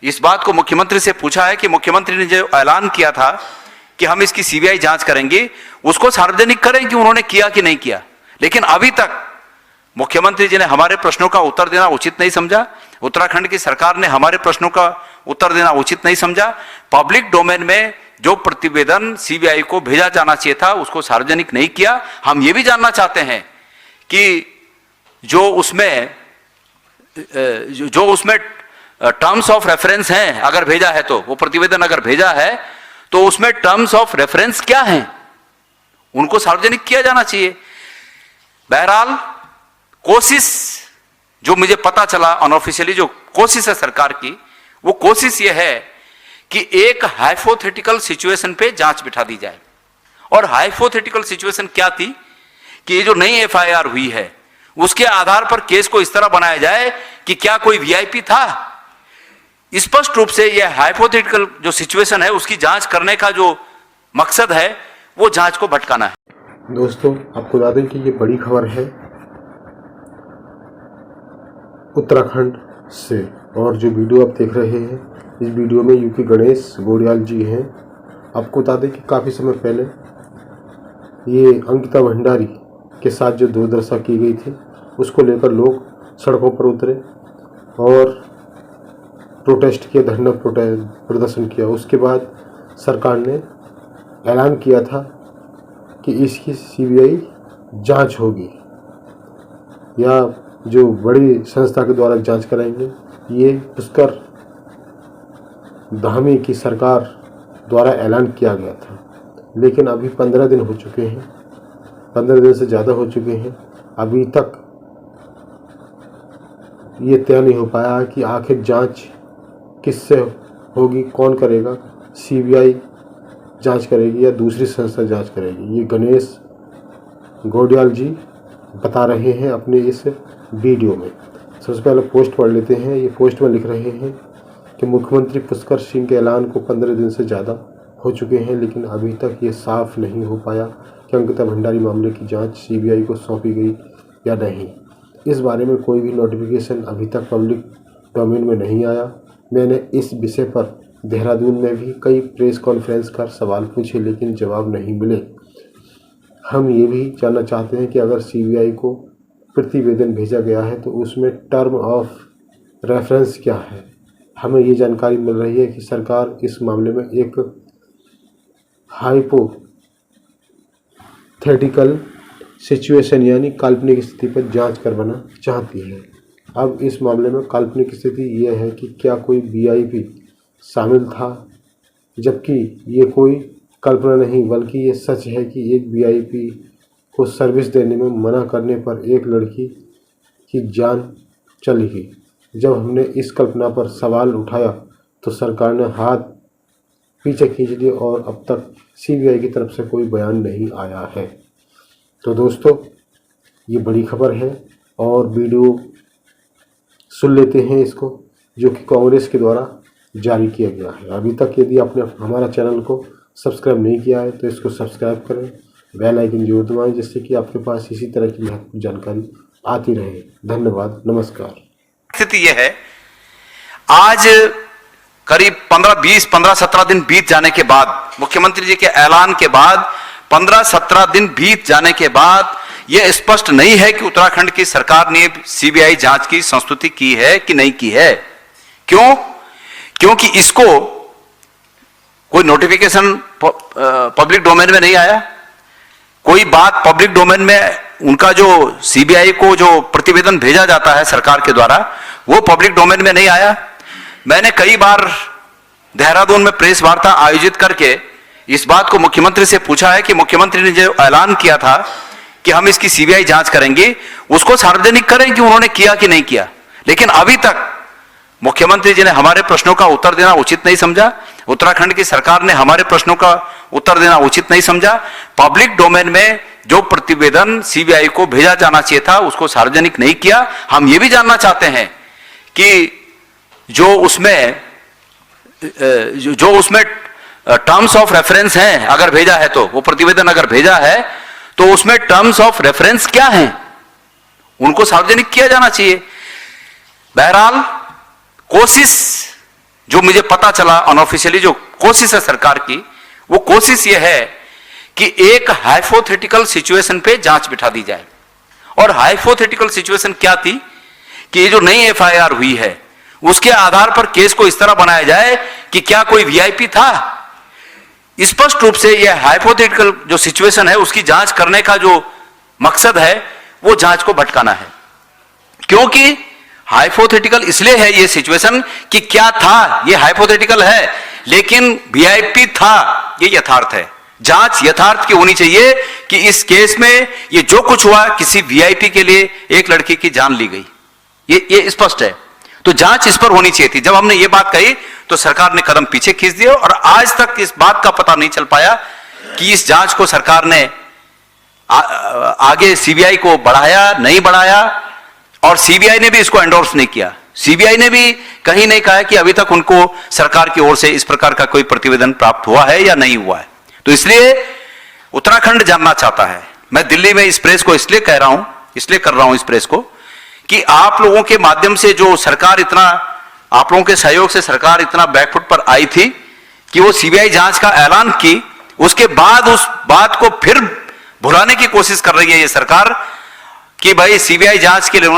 इस बात को मुख्यमंत्री से पूछा है कि मुख्यमंत्री ने जो ऐलान किया था कि हम इसकी सीबीआई जांच करेंगे, उसको सार्वजनिक करें कि उन्होंने किया कि नहीं किया। लेकिन अभी तक मुख्यमंत्री जी ने हमारे प्रश्नों का उत्तर देना उचित नहीं समझा, उत्तराखंड की सरकार ने हमारे प्रश्नों का उत्तर देना उचित नहीं समझा। पब्लिक डोमेन में जो प्रतिवेदन सीबीआई को भेजा जाना चाहिए था उसको सार्वजनिक नहीं किया। हम ये भी जानना चाहते हैं कि जो उसमें टर्म्स ऑफ रेफरेंस हैं, अगर भेजा है तो वो प्रतिवेदन अगर भेजा है तो उसमें टर्म्स ऑफ रेफरेंस क्या हैं, उनको सार्वजनिक किया जाना चाहिए। बहरहाल कोशिश जो मुझे पता चला अनऑफिशियली जो कोशिश है सरकार की, वो कोशिश ये है कि एक हाइपोथेटिकल सिचुएशन पे जांच बिठा दी जाए। और हाइपोथेटिकल सिचुएशन क्या थी कि ये जो नई एफआईआर हुई है उसके आधार पर केस को इस तरह बनाया जाए कि क्या कोई वीआईपी था। स्पष्ट रूप से यह हाइपोथेटिकल जो सिचुएशन है उसकी जांच करने का जो मकसद है वो जांच को भटकाना है। दोस्तों, आपको बता दें कि ये बड़ी खबर है उत्तराखंड से, और जो वीडियो आप देख रहे हैं इस वीडियो में यूपी गणेश गोडियाल जी हैं। आपको बता दें कि काफ़ी समय पहले ये अंकिता भंडारी के साथ जो दुर्दशा की गई थी उसको लेकर लोग सड़कों पर उतरे और प्रोटेस्ट किया, धरना प्रदर्शन किया। उसके बाद सरकार ने ऐलान किया था कि इसकी सीबीआई जांच होगी या जो बड़ी संस्था के द्वारा जांच कराएंगे। ये पुष्कर धामी की सरकार द्वारा ऐलान किया गया था, लेकिन अभी 15 दिन हो चुके हैं, 15 दिन से ज़्यादा हो चुके हैं। अभी तक ये तय नहीं हो पाया कि आखिर जांच किससे होगी, कौन करेगा, सीबीआई जांच करेगी या दूसरी संस्था जांच करेगी। ये गणेश गोडियाल जी बता रहे हैं अपने इस वीडियो में। सबसे पहले पोस्ट पढ़ लेते हैं। ये पोस्ट में लिख रहे हैं कि मुख्यमंत्री पुष्कर सिंह के ऐलान को 15 दिन से ज़्यादा हो चुके हैं, लेकिन अभी तक ये साफ नहीं हो पाया कि अंकिता भंडारी मामले की जांच सीबीआई को सौंपी गई या नहीं। इस बारे में कोई भी नोटिफिकेशन अभी तक पब्लिक डोमेन में नहीं आया। मैंने इस विषय पर देहरादून में भी कई प्रेस कॉन्फ्रेंस कर सवाल पूछे, लेकिन जवाब नहीं मिले। हम ये भी जानना चाहते हैं कि अगर सीबीआई को प्रतिवेदन भेजा गया है तो उसमें टर्म ऑफ रेफरेंस क्या है। हमें ये जानकारी मिल रही है कि सरकार इस मामले में एक हाइपोथेटिकल सिचुएशन यानी काल्पनिक स्थिति पर जांच करवाना चाहती है। अब इस मामले में काल्पनिक स्थिति ये है कि क्या कोई वीआईपी शामिल था, जबकि ये कोई कल्पना नहीं बल्कि ये सच है कि एक वीआईपी को सर्विस देने में मना करने पर एक लड़की की जान चली गई। जब हमने इस कल्पना पर सवाल उठाया तो सरकार ने हाथ पीछे खींच लिए और अब तक सीबीआई की तरफ से कोई बयान नहीं आया है। तो दोस्तों, ये बड़ी खबर है और वीडियो सुन लेते हैं इसको, जो कि कांग्रेस के द्वारा जारी किया गया है। अभी तक यदि आपने हमारा चैनल को सब्सक्राइब नहीं किया है तो इसको सब्सक्राइब करें, बेल आइकन जरूर दबाएं, जिससे कि आपके पास इसी तरह की महत्वपूर्ण जानकारी आती रहे। धन्यवाद, नमस्कार। स्थिति यह है, आज करीब 15-17 दिन बीत जाने के बाद, मुख्यमंत्री जी के ऐलान के बाद 15-17 दिन बीत जाने के बाद यह स्पष्ट नहीं है कि उत्तराखंड की सरकार ने सीबीआई जांच की संस्तुति की है कि नहीं की है। क्यों? क्योंकि इसको कोई नोटिफिकेशन पब्लिक डोमेन में नहीं आया, कोई बात पब्लिक डोमेन में, उनका जो सीबीआई को जो प्रतिवेदन भेजा जाता है सरकार के द्वारा वो पब्लिक डोमेन में नहीं आया। मैंने कई बार देहरादून में प्रेस वार्ता आयोजित करके इस बात को मुख्यमंत्री से पूछा है कि मुख्यमंत्री ने जो ऐलान किया था कि हम इसकी सीबीआई जांच करेंगे उसको सार्वजनिक करें कि उन्होंने किया कि नहीं किया। लेकिन अभी तक मुख्यमंत्री जी ने हमारे प्रश्नों का उत्तर देना उचित नहीं समझा, उत्तराखंड की सरकार ने हमारे प्रश्नों का उत्तर देना उचित नहीं समझा। पब्लिक डोमेन में जो प्रतिवेदन सीबीआई को भेजा जाना चाहिए था उसको सार्वजनिक नहीं किया। हम ये भी जानना चाहते हैं कि जो उसमें टर्म्स ऑफ रेफरेंस हैं, अगर भेजा है तो वो प्रतिवेदन अगर भेजा है तो उसमें टर्म्स ऑफ रेफरेंस क्या हैं, उनको सार्वजनिक किया जाना चाहिए। बहरहाल कोशिश जो मुझे पता चला अनऑफिशियली जो कोशिश है सरकार की, वो कोशिश ये है कि एक हाइपोथेटिकल सिचुएशन पे जांच बिठा दी जाए। और हाइपोथेटिकल सिचुएशन क्या थी कि ये जो नई एफआईआर हुई है उसके आधार पर केस को इस तरह बनाया जाए कि क्या कोई वीआईपी था। स्पष्ट रूप से यह हाइपोथेटिकल जो सिचुएशन है उसकी जांच करने का जो मकसद है वो जांच को भटकाना है। क्योंकि हाइपोथेटिकल इसलिए है ये सिचुएशन कि क्या था, ये हाइपोथेटिकल है लेकिन वीआईपी था, ये यथार्थ है। जांच यथार्थ की होनी चाहिए कि इस केस में ये जो कुछ हुआ किसी वीआईपी के लिए एक लड़की की जान ली गई, ये स्पष्ट है। तो जांच इस पर होनी चाहिए थी। जब हमने ये बात कही तो सरकार ने कदम पीछे खींच दिया और आज तक इस बात का पता नहीं चल पाया कि इस जांच को सरकार ने आगे सीबीआई को बढ़ाया, नहीं बढ़ाया, और सीबीआई ने भी इसको एंडोर्स नहीं किया। सीबीआई ने भी कहीं नहीं कहा कि अभी तक उनको सरकार की ओर से इस प्रकार का कोई प्रतिवेदन प्राप्त हुआ है या नहीं हुआ है। तो इसलिए उत्तराखंड जानना चाहता है। मैं दिल्ली में इस प्रेस को इसलिए कर रहा हूं इस प्रेस को कि आप लोगों के माध्यम से जो सरकार इतना, आप लोगों के सहयोग से सरकार इतना बैकफुट पर आई थी कि वो सीबीआई जांच का ऐलान की, उसके बाद उस बात को फिर भुलाने की कोशिश कर रही है ये सरकार कि भाई सीबीआई जांच के लिए